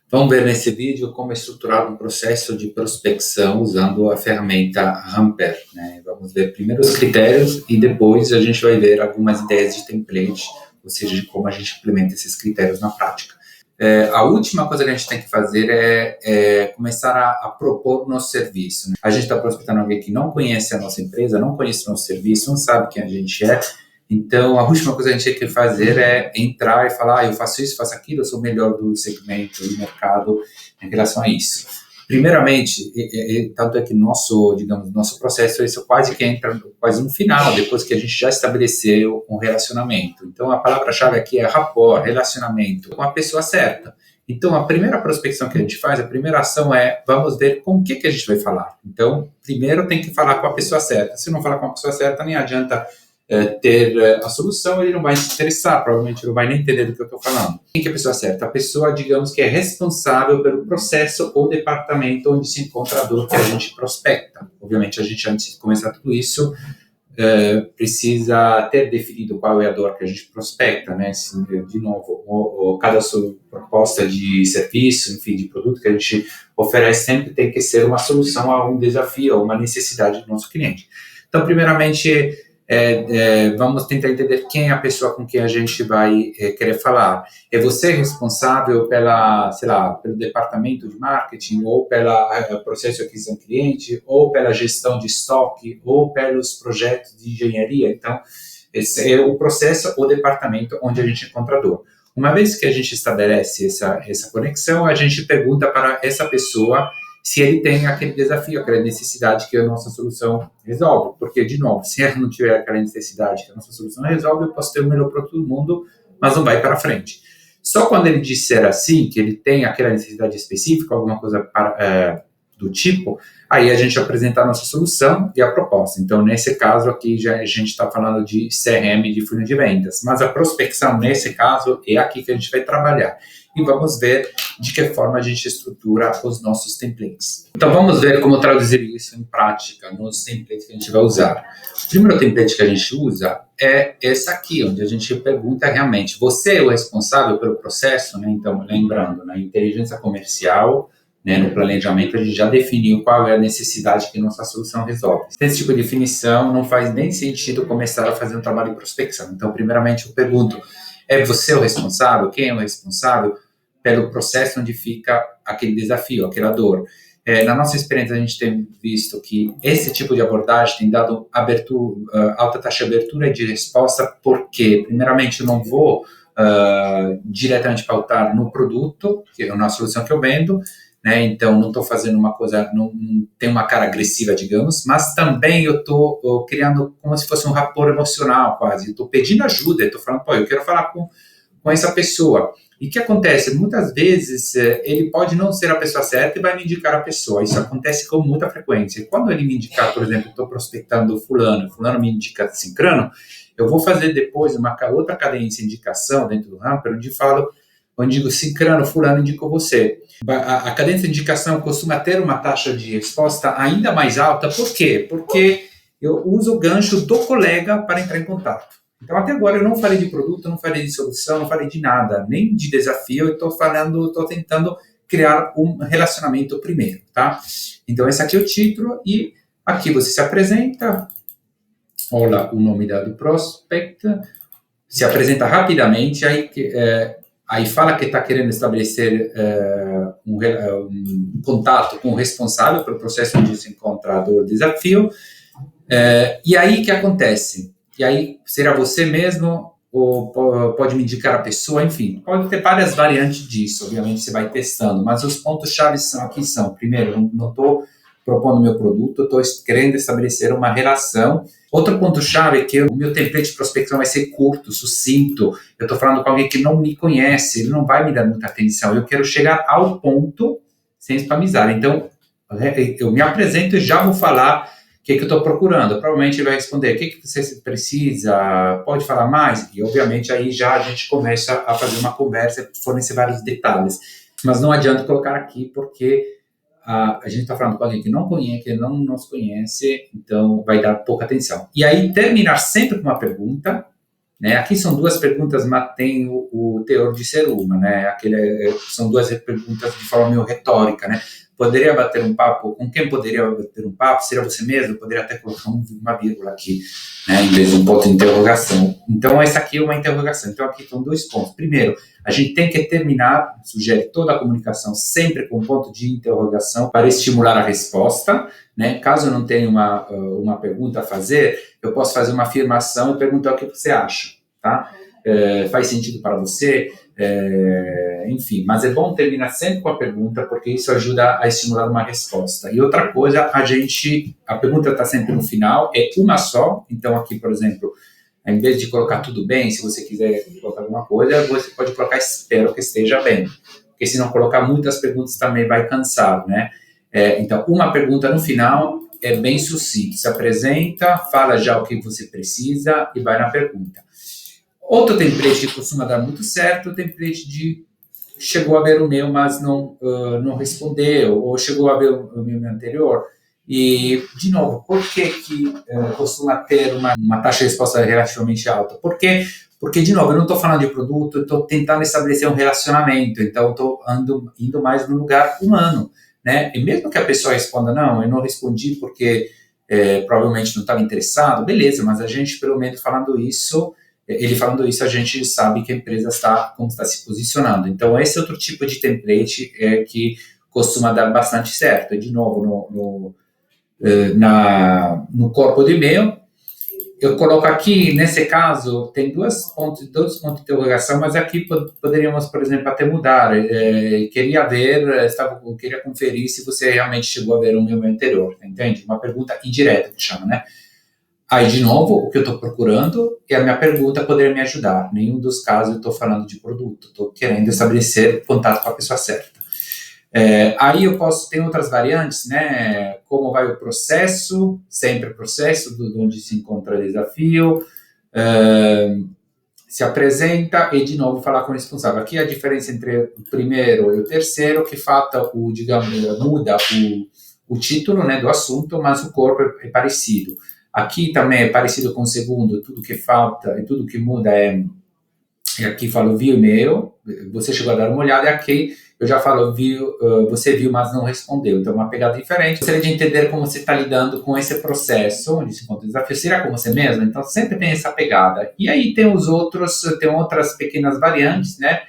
Vamos ver nesse vídeo como é estruturado um processo de prospecção usando a ferramenta Hamper, né? Vamos ver primeiro os critérios e depois a gente vai ver algumas ideias de template, ou seja, de como a gente implementa esses critérios na prática. A última coisa que a gente tem que fazer é começar a propor o nosso serviço, né? A gente está prospectando alguém que não conhece a nossa empresa, não conhece o nosso serviço, não sabe quem a gente é. Então, a última coisa que a gente tem que fazer é entrar e falar, eu faço isso, faço aquilo, eu sou o melhor do segmento, do mercado em relação a isso. Primeiramente, tanto é que nosso processo, isso quase que entra quase no final, depois que a gente já estabeleceu um relacionamento. Então, a palavra-chave aqui é rapport, relacionamento com a pessoa certa. Então, a primeira prospecção que a gente faz, a primeira ação é, vamos ver com o que a gente vai falar. Então, primeiro tem que falar com a pessoa certa. Se não falar com a pessoa certa, nem adianta ter a solução, ele não vai se interessar, provavelmente não vai nem entender do que eu estou falando. Quem que é a pessoa certa? A pessoa, digamos, que é responsável pelo processo ou departamento onde se encontra a dor que a gente prospecta. Obviamente, a gente, antes de começar tudo isso, precisa ter definido qual é a dor que a gente prospecta, né? De novo, cada sua proposta de serviço, enfim, de produto que a gente oferece sempre tem que ser uma solução a um desafio, a uma necessidade do nosso cliente. Então, primeiramente, vamos tentar entender quem é a pessoa com quem a gente vai querer falar. É você responsável pelo departamento de marketing, ou pelo processo de aquisição de cliente, ou pela gestão de estoque, ou pelos projetos de engenharia. Então, esse é o processo ou departamento onde a gente encontra a dor. Uma vez que a gente estabelece essa conexão, a gente pergunta para essa pessoa se ele tem aquele desafio, aquela necessidade que a nossa solução resolve. Porque, de novo, se ele não tiver aquela necessidade que a nossa solução resolve, eu posso ter o melhor para todo mundo, mas não vai para frente. Só quando ele disser assim, que ele tem aquela necessidade específica, alguma coisa do tipo, aí a gente apresenta a nossa solução e a proposta. Então, nesse caso aqui, já a gente está falando de CRM, de funil de vendas. Mas a prospecção, nesse caso, é aqui que a gente vai trabalhar. E vamos ver de que forma a gente estrutura os nossos templates. Então, vamos ver como traduzir isso em prática nos templates que a gente vai usar. O primeiro template que a gente usa é esse aqui, onde a gente pergunta realmente, você é o responsável pelo processo, né? Então, lembrando, na inteligência comercial, né, no planejamento, a gente já definiu qual é a necessidade que nossa solução resolve. Esse tipo de definição não faz nem sentido começar a fazer um trabalho de prospecção. Então, primeiramente, eu pergunto, é você o responsável? Quem é o responsável pelo processo onde fica aquele desafio, aquela dor? Na nossa experiência, a gente tem visto que esse tipo de abordagem tem dado alta taxa de abertura e de resposta, porque, primeiramente, eu não vou diretamente pautar no produto, que é a solução que eu vendo, né? Então, não estou fazendo uma coisa, não tem uma cara agressiva, digamos, mas também eu estou criando como se fosse um rapport emocional, quase. Estou pedindo ajuda, estou falando, eu quero falar com essa pessoa. E o que acontece? Muitas vezes ele pode não ser a pessoa certa e vai me indicar a pessoa. Isso acontece com muita frequência. E quando ele me indicar, por exemplo, estou prospectando fulano me indica Cicrano, eu vou fazer depois uma outra cadência de indicação dentro do Hamper, onde digo Cicrano, fulano indicou você. A cadência de indicação costuma ter uma taxa de resposta ainda mais alta. Por quê? Porque eu uso o gancho do colega para entrar em contato. Então, até agora, eu não falei de produto, não falei de solução, não falei de nada, nem de desafio, eu estou tentando criar um relacionamento primeiro, tá? Então, esse aqui é o título, e aqui você se apresenta, olha o nome do prospect, se apresenta rapidamente, aí fala que está querendo estabelecer um contato com o responsável pelo processo onde se encontra o desafio, e aí o que acontece? E aí, será você mesmo, ou pode me indicar a pessoa, enfim, pode ter várias variantes disso, obviamente você vai testando, mas os pontos-chave são, primeiro, não estou propondo meu produto, estou querendo estabelecer uma relação. Outro ponto-chave é que o meu template de prospecção vai ser curto, sucinto, eu estou falando com alguém que não me conhece, ele não vai me dar muita atenção, eu quero chegar ao ponto sem spamizar. Então, eu me apresento e já vou falar o que eu estou procurando. Provavelmente ele vai responder, o que você precisa, pode falar mais? E, obviamente, aí já a gente começa a fazer uma conversa, fornecer vários detalhes. Mas não adianta colocar aqui, porque a gente está falando com alguém que não conhece, que não nos conhece, então vai dar pouca atenção. E aí, terminar sempre com uma pergunta, né? Aqui são duas perguntas, mas tem o teor de ser uma, né? São duas perguntas de forma meio retórica, né? Poderia bater um papo, com quem poderia bater um papo? Seria você mesmo? Poderia até colocar uma vírgula aqui, né? Em vez de um ponto de interrogação. Então, essa aqui é uma interrogação. Então, aqui estão dois pontos. Primeiro, a gente tem que terminar, sugere toda a comunicação sempre com um ponto de interrogação para estimular a resposta, né? Caso eu não tenha uma pergunta a fazer, eu posso fazer uma afirmação e perguntar o que você acha, tá? Faz sentido para você? Enfim, mas é bom terminar sempre com a pergunta, porque isso ajuda a estimular uma resposta. E outra coisa, a pergunta está sempre no final, é uma só. Então aqui, por exemplo, em vez de colocar tudo bem, se você quiser colocar alguma coisa, você pode colocar espero que esteja bem, porque se não colocar muitas perguntas também vai cansar, né? Então, uma pergunta no final é bem sucinto, se apresenta, fala já o que você precisa e vai na pergunta. Outro template que costuma dar muito certo é o template de chegou a ver o meu, mas não respondeu, ou chegou a ver o meu anterior. E, de novo, por que costuma ter uma taxa de resposta relativamente alta? Porque, de novo, eu não estou falando de produto, eu estou tentando estabelecer um relacionamento, então estou indo mais no lugar humano, né? E mesmo que a pessoa responda, não, eu não respondi porque provavelmente não estava interessado, beleza, mas a gente, pelo menos, ele falando isso, a gente sabe que a empresa como está se posicionando. Então, esse é outro tipo de template que costuma dar bastante certo. E, de novo, no corpo do e-mail, eu coloco aqui, nesse caso, tem dois pontos de interrogação, mas aqui poderíamos, por exemplo, até mudar. Queria conferir se você realmente chegou a ver o meu anterior, entende? Uma pergunta indireta, que chama, né? Aí, de novo, o que eu estou procurando e a minha pergunta poderia me ajudar. Nenhum dos casos eu estou falando de produto, estou querendo estabelecer contato com a pessoa certa. Aí tem outras variantes, né? Como vai o processo, sempre processo, onde se encontra o desafio, se apresenta e, de novo, falar com o responsável. Aqui a diferença entre o primeiro e o terceiro, que muda o título, né, do assunto, mas o corpo é parecido. Aqui também é parecido com o segundo, tudo que falta e tudo que muda aqui falo viu e-mail, você chegou a dar uma olhada, e aqui eu já falo você viu, mas não respondeu. Então, é uma pegada diferente. Gostaria de entender como você está lidando com esse processo, onde se encontra o desafio. Será com você mesmo? Então, sempre tem essa pegada. E aí tem outras pequenas variantes, né?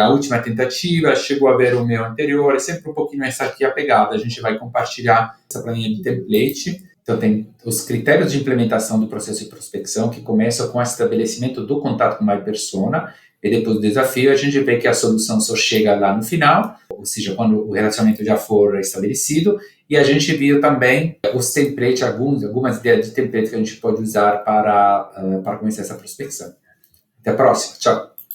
A última tentativa, chegou a ver o meu anterior, é sempre um pouquinho essa aqui a pegada. A gente vai compartilhar essa planilha de template. Então, tem os critérios de implementação do processo de prospecção, que começam com o estabelecimento do contato com uma persona, e depois do desafio, a gente vê que a solução só chega lá no final, ou seja, quando o relacionamento já for estabelecido, e a gente viu também os templates, algumas ideias de template que a gente pode usar para começar essa prospecção. Até a próxima. Tchau.